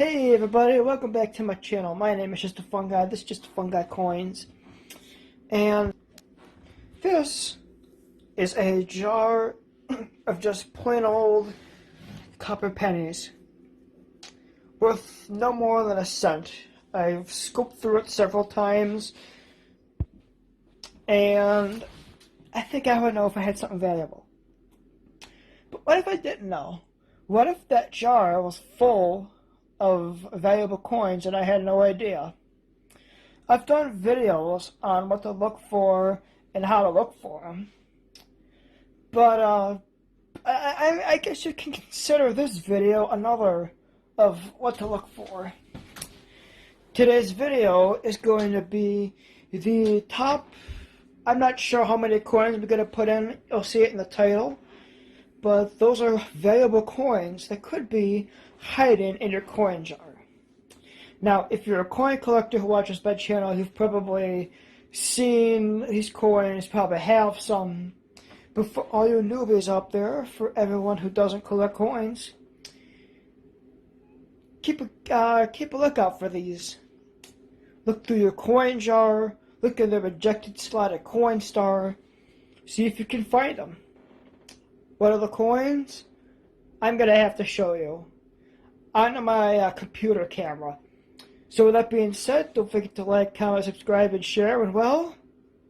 Hey everybody, welcome back to my channel. My name is Just a Fun Guy. This is Just a Fun Guy Coins. And this is a jar of just plain old copper pennies worth no more than a cent. I've scooped through it several times and I think I would know if I had something valuable. But what if I didn't know? What if that jar was full of valuable coins and I had no idea? I've done videos on what to look for and how to look for them, but I guess you can consider this video another of what to look for. Today's video is going to be the top, I'm not sure how many coins we're going to put in, you'll see it in the title, but those are valuable coins that could be hiding in your coin jar. Now, if you're a coin collector who watches my channel, you've probably seen these coins, probably have some. But for all you newbies out there, for everyone who doesn't collect coins, keep a lookout for these. Look through your coin jar, look in the rejected slot at Coinstar, see if you can find them. What are the coins? I'm going to have to show you on my computer camera. So with that being said, don't forget to like, comment, subscribe, and share, and well,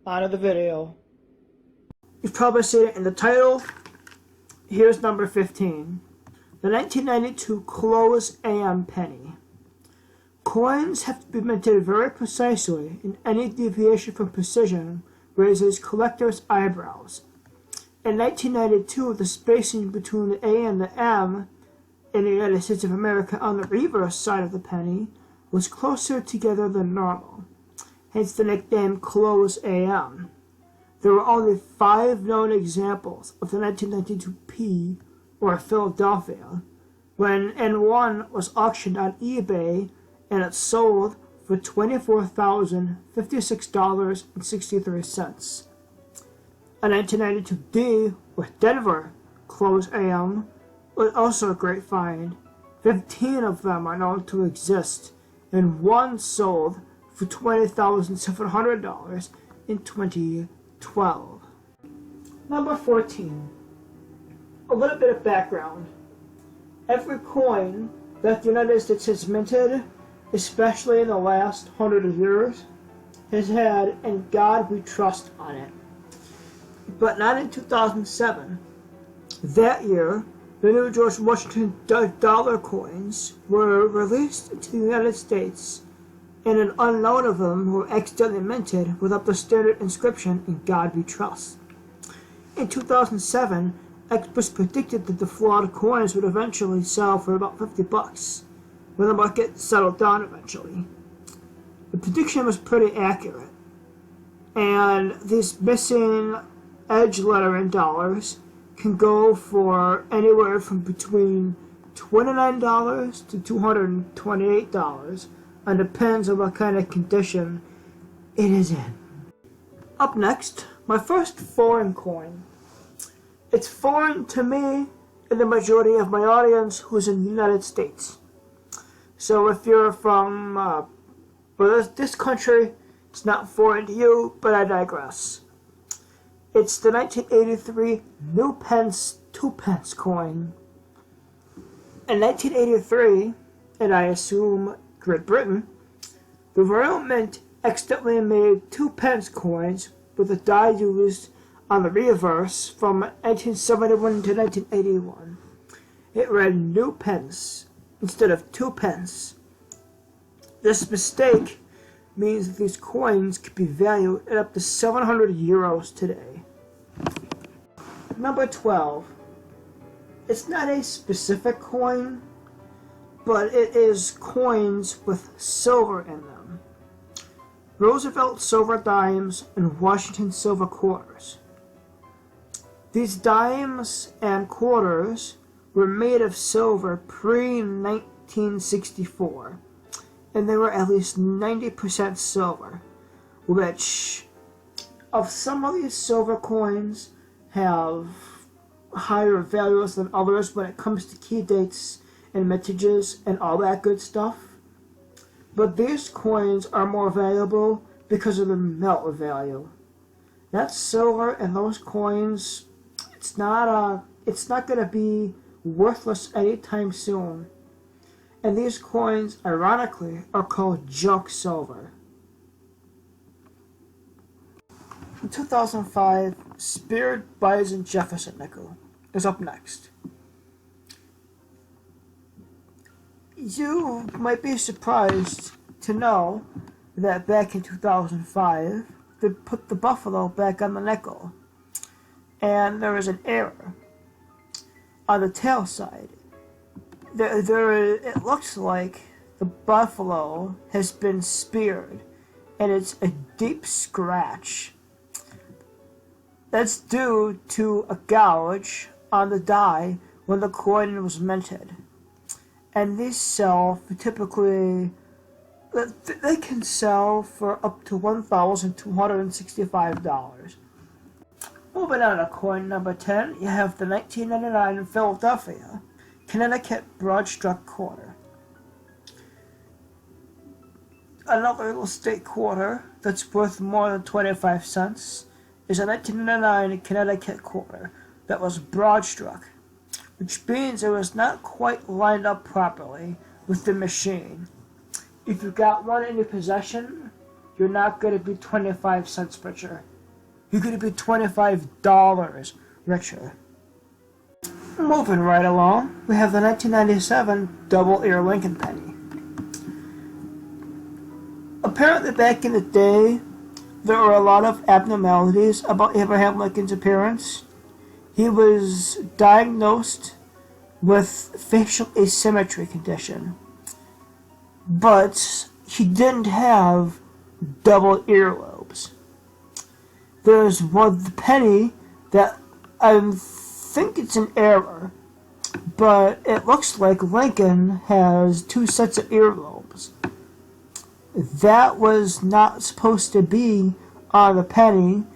on to the video. You've probably seen it in the title. Here's number 15. The 1992 Close AM Penny. Coins have to be minted very precisely, and any deviation from precision raises collectors' eyebrows. In 1992, the spacing between the A and the M in the United States of America on the reverse side of the penny was closer together than normal, hence the nickname Close AM. There were only 5 known examples of the 1992 P, or Philadelphia, when N1 was auctioned on eBay and it sold for $24,056.63. A 1992 D, or Denver Close AM, was also a great find. 15 of them are known to exist, and one sold for $20,700 in 2012. Number 14. A little bit of background. Every coin that the United States has minted, especially in the last 100 years, has had "In God We Trust" on it. But not in 2007. That year, the new George Washington dollar coins were released into the United States, and an unknown of them were accidentally minted without the standard inscription "In God We Trust." In 2007, experts predicted that the flawed coins would eventually sell for about $50 when the market settled down eventually. The prediction was pretty accurate, and these missing edge lettering dollars can go for anywhere from between $29 to $228, and depends on what kind of condition it is in. Up next, my first foreign coin. It's foreign to me and the majority of my audience who's in the United States. So if you're from this country, it's not foreign to you, but I digress. It's the 1983 New Pence 2-pence coin. In 1983, and I assume Great Britain, the Royal Mint accidentally made 2-pence coins with the die used on the reverse from 1971 to 1981. It read New Pence instead of 2-pence. This mistake means that these coins could be valued at up to 700 euros today. Number 12. It's not a specific coin, but it is coins with silver in them. Roosevelt silver dimes and Washington silver quarters. These dimes and quarters were made of silver pre-1964, and they were at least 90% silver, which of some of these silver coins have higher values than others when it comes to key dates and mintages and all that good stuff. But these coins are more valuable because of the melt value. That silver and those coins, it's not going to be worthless anytime soon. And these coins, ironically, are called junk silver. In 2005, Speared Bison Jefferson nickel is up next. You might be surprised to know that back in 2005, they put the buffalo back on the nickel. And there is an error on the tail side. It looks like the buffalo has been speared, and it's a deep scratch. That's due to a gouge on the die when the coin was minted. And these sell for typically, they can sell for up to $1,265. Moving on to coin number 10, you have the 1999 Philadelphia Connecticut Broad-Struck Quarter. Another little state quarter that's worth more than 25 cents is a 1999 Connecticut quarter that was broad-struck, which means it was not quite lined up properly with the machine. If you got one in your possession, you're not going to be 25 cents richer. You're going to be $25 richer. Moving right along, we have the 1997 Double Ear Lincoln Penny. Apparently back in the day, there were a lot of abnormalities about Abraham Lincoln's appearance. He was diagnosed with facial asymmetry condition, but he didn't have double earlobes. There's one penny that I think it's an error, but it looks like Lincoln has two sets of earlobes. That was not supposed to be on the penny,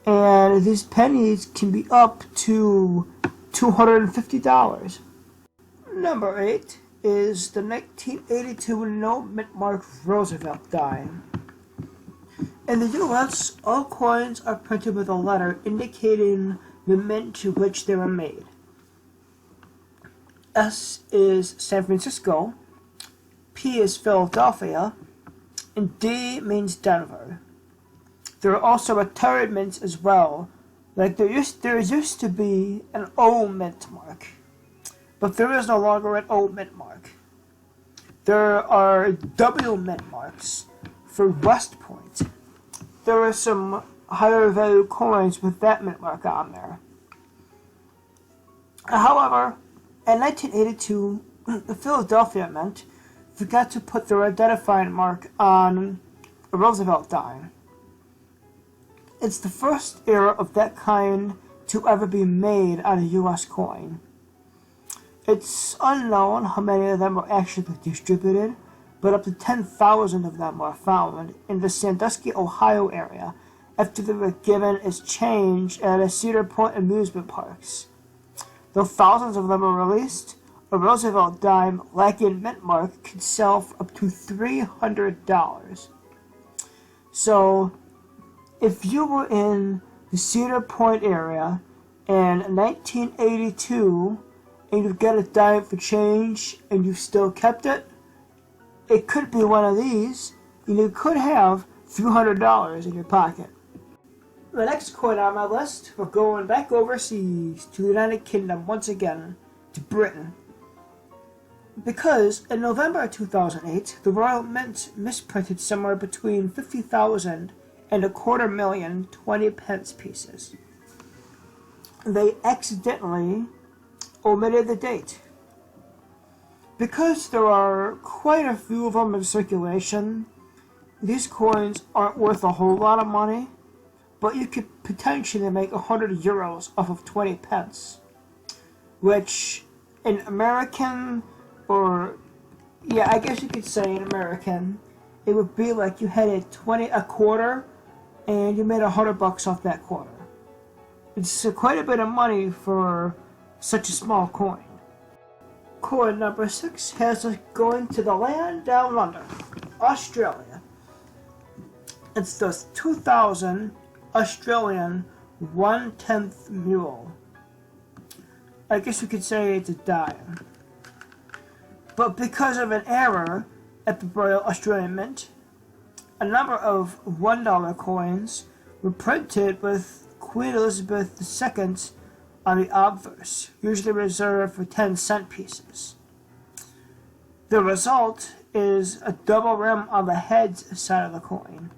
and these pennies can be up to $250. Number 8 is the 1982 No Mint Mark Roosevelt dime. In the U.S., all coins are printed with a letter indicating the mint to which they were made. S is San Francisco, P is Philadelphia, and D means Denver. There are also retired mints as well. Like there used to be an O mint mark, but there is no longer an O mint mark. There are W mint marks for West Point. There are some higher value coins with that mint mark on there. However, in 1982, the Philadelphia Mint forgot to put their identifying mark on a Roosevelt dime. It's the first era of that kind to ever be made on a U.S. coin. It's unknown how many of them were actually distributed, but up to 10,000 of them were found in the Sandusky, Ohio area after they were given as change at a Cedar Point amusement parks. Though thousands of them were released, a Roosevelt dime lacking mint mark could sell for up to $300. So, if you were in the Cedar Point area in 1982 and you get a dime for change and you still kept it, it could be one of these, and you could have $300 in your pocket. The next coin on my list, we're going back overseas to the United Kingdom once again, to Britain. Because in November 2008, the Royal Mint misprinted somewhere between 50,000 and 250,000 20-pence pieces. They accidentally omitted the date. Because there are quite a few of them in circulation, these coins aren't worth a whole lot of money, but you could potentially make 100 euros off of 20 pence, which in American, or yeah, I guess you could say in American, it would be like you had a quarter, and you made $100 off that quarter. It's quite a bit of money for such a small coin. Coin number 6 has us going to the land down under, Australia. It's the 2000 Australian 1/10 mule. I guess you could say it's a dime. But because of an error at the Royal Australian Mint, a number of $1 coins were printed with Queen Elizabeth II on the obverse, usually reserved for 10-cent pieces. The result is a double rim on the heads side of the coin,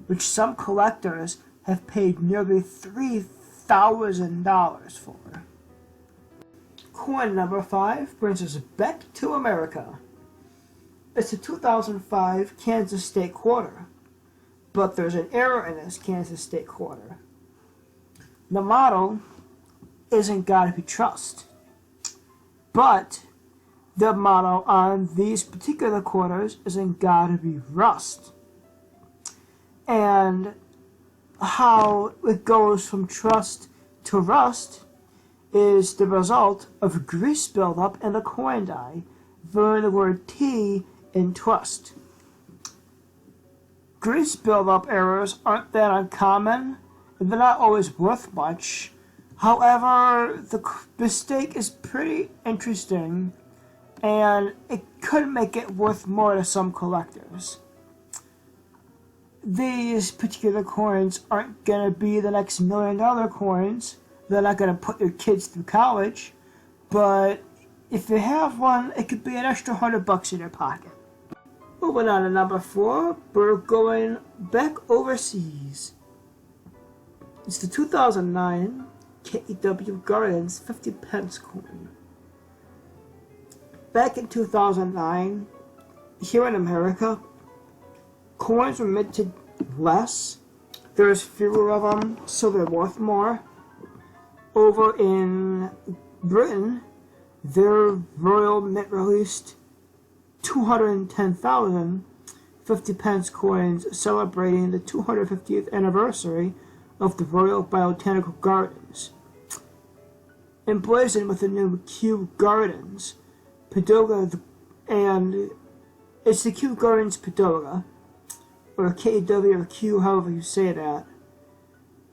which some collectors have paid nearly $3,000 for. Coin number 5 brings us back to America. It's a 2005 Kansas State quarter, but there's an error in this Kansas State quarter. The motto isn't "Gotta Be Trust," but the motto on these particular quarters isn't "Gotta Be Rust." And how it goes from trust to rust is the result of grease buildup in the coin die, via the word T in trust. Grease buildup errors aren't that uncommon, and they're not always worth much. However, the mistake is pretty interesting, and it could make it worth more to some collectors. These particular coins aren't going to be the next $1 million coins. They're not going to put your kids through college, but if you have one, it could be an extra $100 in your pocket. Moving on to number 4, we're going back overseas. It's the 2009 KEW Gardens 50p coin. Back in 2009, here in America, coins were minted less. There's fewer of them, so they're worth more. Over in Britain, their Royal Mint released 210,000 50p coins celebrating the 250th anniversary of the Royal Botanical Gardens. Emblazoned with the new Kew Gardens, Padoga, and it's the Kew Gardens Padoga, or KEW or Q, however you say that.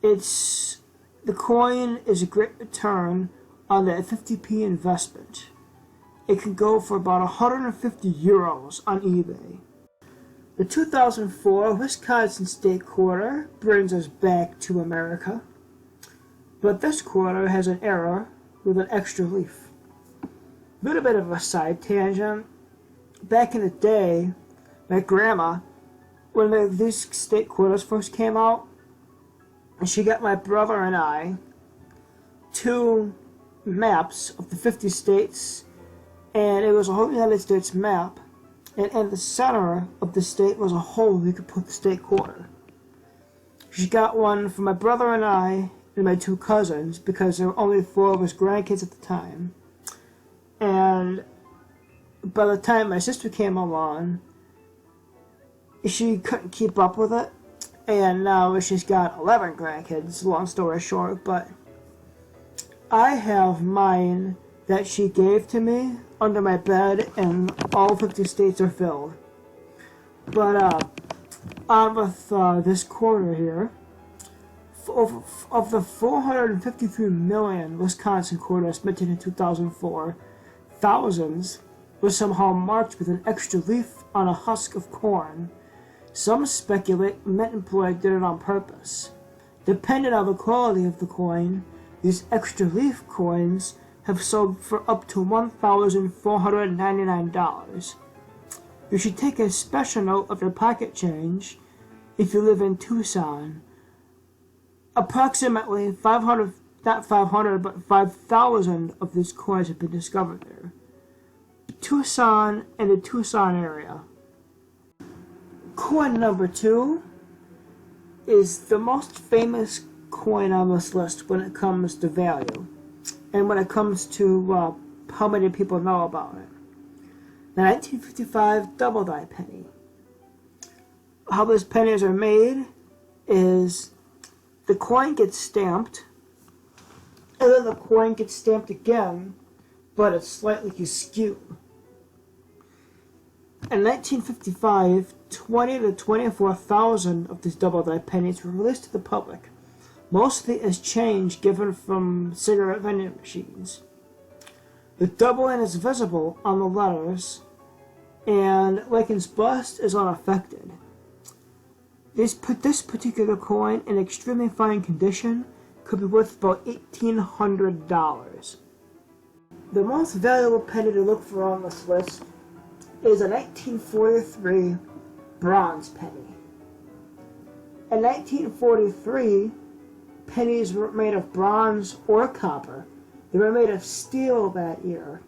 The coin is a great return on that 50p investment. It can go for about 150 euros on eBay. The 2004 Wisconsin State Quarter brings us back to America, but this quarter has an error with an extra leaf. Little bit of a side tangent. Back in the day, my grandma, when these state quarters first came out, she got my brother and I 2 maps of the 50 states, and it was a whole United States map, and in the center of the state was a hole we could put the state quarter. She got one for my brother and I and my 2 cousins, because there were only 4 of us grandkids at the time. And by the time my sister came along, she couldn't keep up with it, and now she's got 11 grandkids, long story short. But I have mine that she gave to me under my bed, and all 50 states are filled. But on with this quarter here, of the 453 million Wisconsin quarters minted in 2004, thousands were somehow marked with an extra leaf on a husk of corn. Some speculate mint employee did it on purpose. Depending on the quality of the coin, these extra leaf coins have sold for up to $1,499. You should take a special note of your pocket change if you live in Tucson. Approximately 5,000 of these coins have been discovered there. Tucson and the Tucson area. Coin number 2 is the most famous coin on this list when it comes to value, and when it comes to how many people know about it. The 1955 double die penny. How those pennies are made is the coin gets stamped, and then the coin gets stamped again but it's slightly askew. In 1955, 20 to 24,000 of these double-die pennies were released to the public, mostly as change given from cigarette vending machines. The doubling is visible on the letters, and Lincoln's bust is unaffected. This particular coin, in extremely fine condition, could be worth about $1,800. The most valuable penny to look for on this list is a 1943 bronze penny. In 1943, pennies were made of bronze or copper. They were made of steel that year.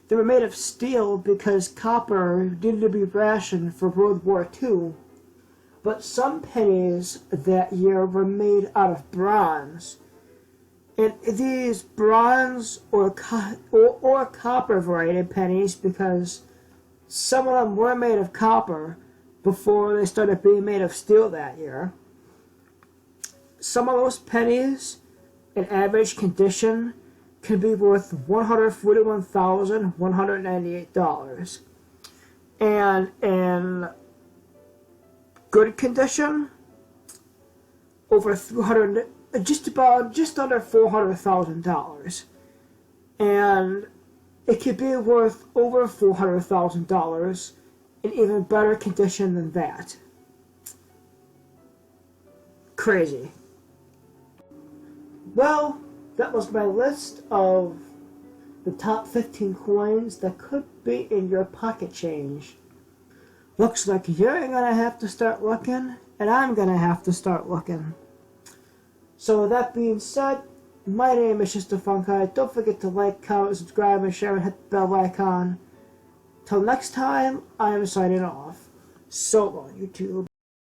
They were made of steel because copper needed to be rationed for World War II. But some pennies that year were made out of bronze. And these bronze or copper variety pennies, because some of them were made of copper before they started being made of steel that year. Some of those pennies, in average condition, can be worth $141,198. And in good condition, over just under $400,000. And it could be worth over $400,000 in even better condition than that. Crazy. Well, that was my list of the top 15 coins that could be in your pocket change. Looks like you're gonna have to start looking, and I'm gonna have to start looking. So with that being said, my name is Mr. Funkai. Don't forget to like, comment, subscribe, and share, and hit the bell icon. Till next time, I am signing off. So long, YouTube.